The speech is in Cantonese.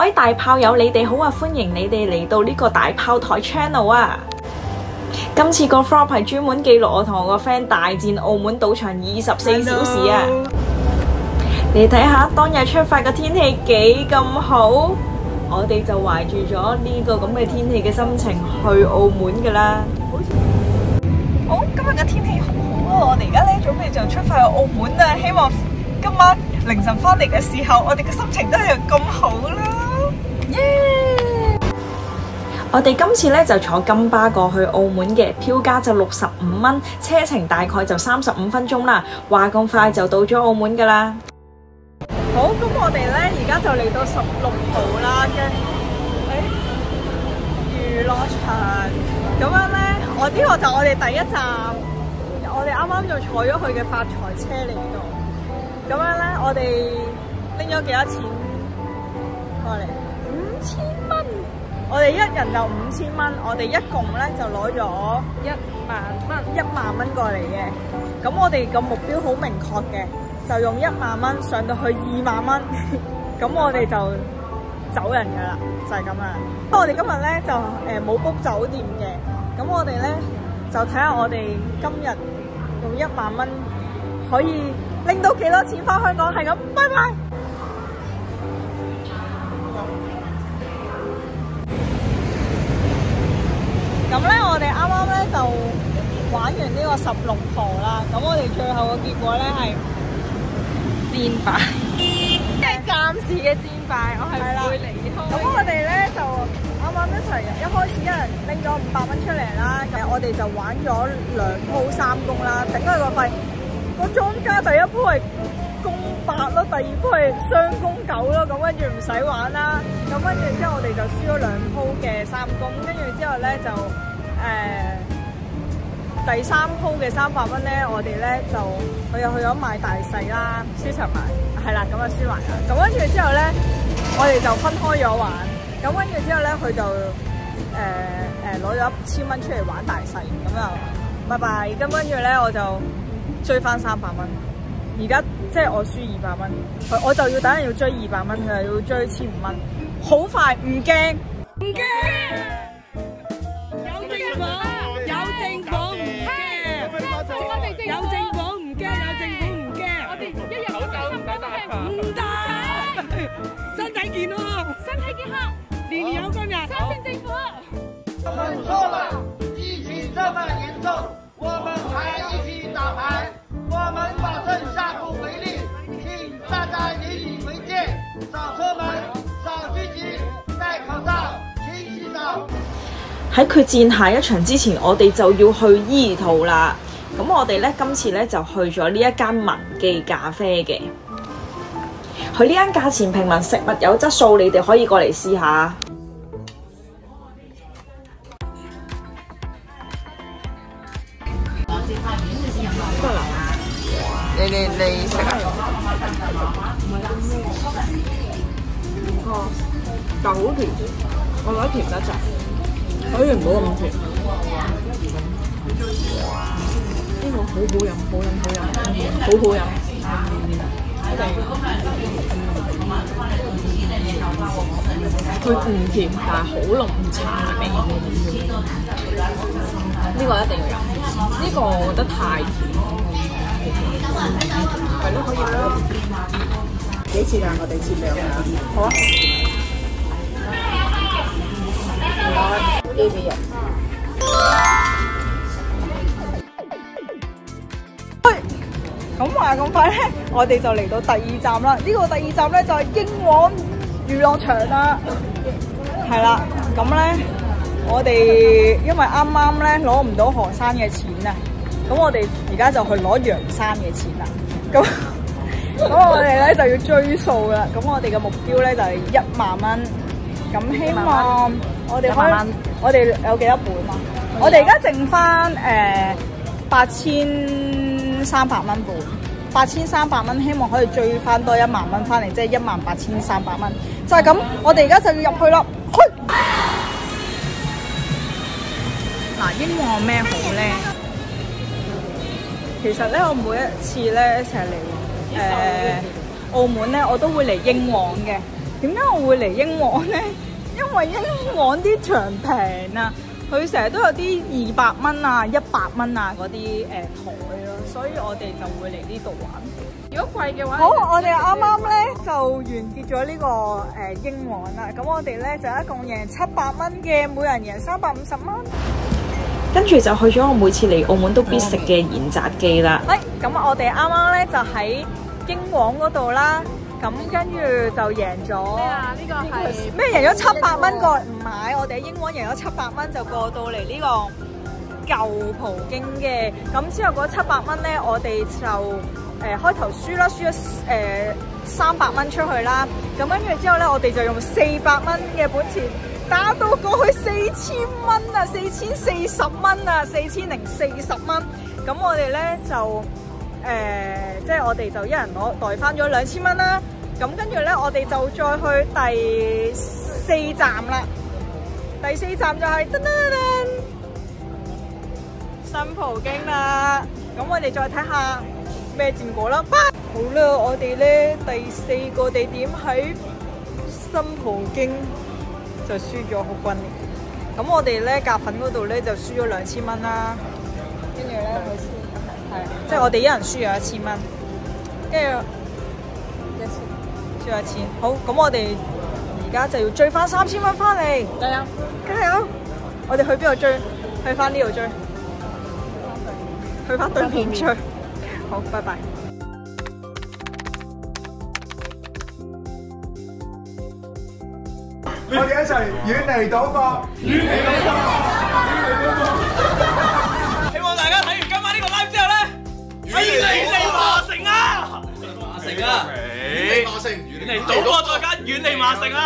位大炮友，你哋好啊！歡迎你哋嚟到呢個大炮台 channel 啊！今次個 vlog 係專門記錄我同我個 friend 大戰澳門賭場24小時啊！你睇下當日出發嘅天氣幾咁好，我哋就懷住咗呢個咁嘅天氣嘅心情去澳門㗎啦。好，今日嘅天氣好好啊！我哋而家咧準備就出發去澳門啦，希望今晚凌晨翻嚟嘅時候，我哋嘅心情都係咁好啦！耶！我哋今次咧就坐金巴過去澳門嘅，票價就65蚊，車程大概就35分鐘啦。話咁快就到咗澳門㗎啦！好，咁我哋咧而家就嚟到16號啦嘅娛樂場，咁樣咧，呢個就我哋第一站，我哋啱啱就坐咗佢嘅發財車嚟到，咁樣咧，我哋拎咗幾多錢過嚟？5000蚊，我哋一人就5000蚊，我哋一共咧就攞咗1萬蚊過嚟嘅，咁我哋個目標好明確嘅。就用1萬蚊上到去2萬蚊，咁我哋就走人噶啦，就係咁啦。不過我哋今日咧就冇 book 酒店嘅，咁我哋咧就睇下我哋今日用1萬蚊可以拎到幾多錢翻香港，係咁，拜拜。咁咧我哋啱啱咧就玩完呢個16號啦，咁我哋最後嘅結果咧係戰敗，即係暫時嘅戰敗，我係唔會離開。咁我哋咧就啱啱一開始一人拎咗500蚊出嚟啦，我哋就玩咗2鋪3公啦，頂佢個肺。個莊家第一鋪係公8咯，第二鋪係雙公9咯，咁跟住唔使玩啦。咁跟住之後我哋就輸咗2鋪嘅3公，跟住之後咧就第3鋪嘅300蚊咧，我哋咧就佢又去咗買大細啦，輸齊埋，係啦，咁就輸埋啦。咁跟住之後咧，我哋就分開咗玩。咁跟住之後咧，佢就攞咗1000蚊出嚟玩大細，咁就拜拜。咁跟住咧，我就追翻300蚊。而家即係我輸200蚊，我就要等人要追200蚊，佢又要追1500蚊，好快，唔驚，唔驚。身體健康，年年有今日。相信政府。我們說了，疫情這麼嚴重，我們還一起打牌，我們保證下不為例，請大家引以為戒，少出門，少聚集，戴口罩，勤洗手。喺決戰下一場之前，我哋就要去怡陶啦。咁我哋咧今次咧就去咗呢一間文記咖啡嘅。佢呢間價錢平民，食物有質素，你哋可以過嚟試下。你食啊？但好甜，我覺得甜得滯，可以唔好咁甜。呢個好好飲，好好飲。佢唔甜，但係好濃茶味。呢個一定要飲，呢個我覺得太甜。係咯，可以啦。幾次啊？我哋切兩下。好啊。唔該，呢啲人。咁話咁快咧，我哋就嚟到第2站啦。呢個第2站咧就係英皇娛樂場啦。係啦，咁咧我哋因為啱啱咧攞唔到何生嘅錢啊，咁我哋而家就去攞楊生嘅錢啦。咁我哋咧就要追數啦。咁我哋嘅目標咧就係1萬蚊。咁希望我哋可以，我哋有幾多本啊？我哋而家剩翻8300蚊本，8300蚊，希望可以追翻多1萬蚊翻嚟，即係18300蚊。就係咁，我哋而家就要入去啦。去！嗱，英皇咩好咧？其實咧，我每一次咧成日嚟澳門咧，我都會嚟英皇嘅。點解我會嚟英皇咧？因為英皇啲場平啊，佢成日都有啲200蚊啊、100蚊啊嗰啲台咯，所以我哋就會嚟呢度玩。如果貴嘅話，好，我哋啱啱咧就完結咗呢個英皇啦。咁我哋咧就一共贏700蚊嘅，每人贏350蚊。跟住就去咗我每次嚟澳門都必食嘅延澤記啦。咁我哋啱啱咧就喺英皇嗰度啦。咁跟住就贏咗咩啊？呢個係咩？贏咗700蚊過唔買，我哋喺英皇贏咗700蚊就過到嚟呢個舊葡京嘅。咁之後嗰700蚊咧，我哋就開頭輸啦，輸咗300蚊出去啦。咁跟住之後咧，我哋就用400蚊嘅本錢打到過去4000蚊啊，4040蚊啊，4040蚊。咁我哋咧就即係我哋就一人攞袋翻咗2000蚊啦。咁跟住咧，我哋就再去第4站啦。第4站就係新葡京啦。咁我哋再睇下咩戰果啦。好啦，我哋咧第4個地點喺新葡京就輸咗好轟烈。咁我哋咧夾粉嗰度咧就輸咗2000蚊啦。跟住咧係即係我哋一人輸咗1000蚊，跟住輸咗1000。好，咁我哋而家就要追翻3000蚊翻嚟。加油！加油！我哋去邊度追？去翻呢度追。去翻對面追。好，拜拜。我哋一齊遠離賭博，遠離賭博，遠離賭博。希望大家睇完今晚呢個 live 之後咧，遠離馬城啊！馬城啊！遠離馬城，遠離賭博再加遠離馬城啊！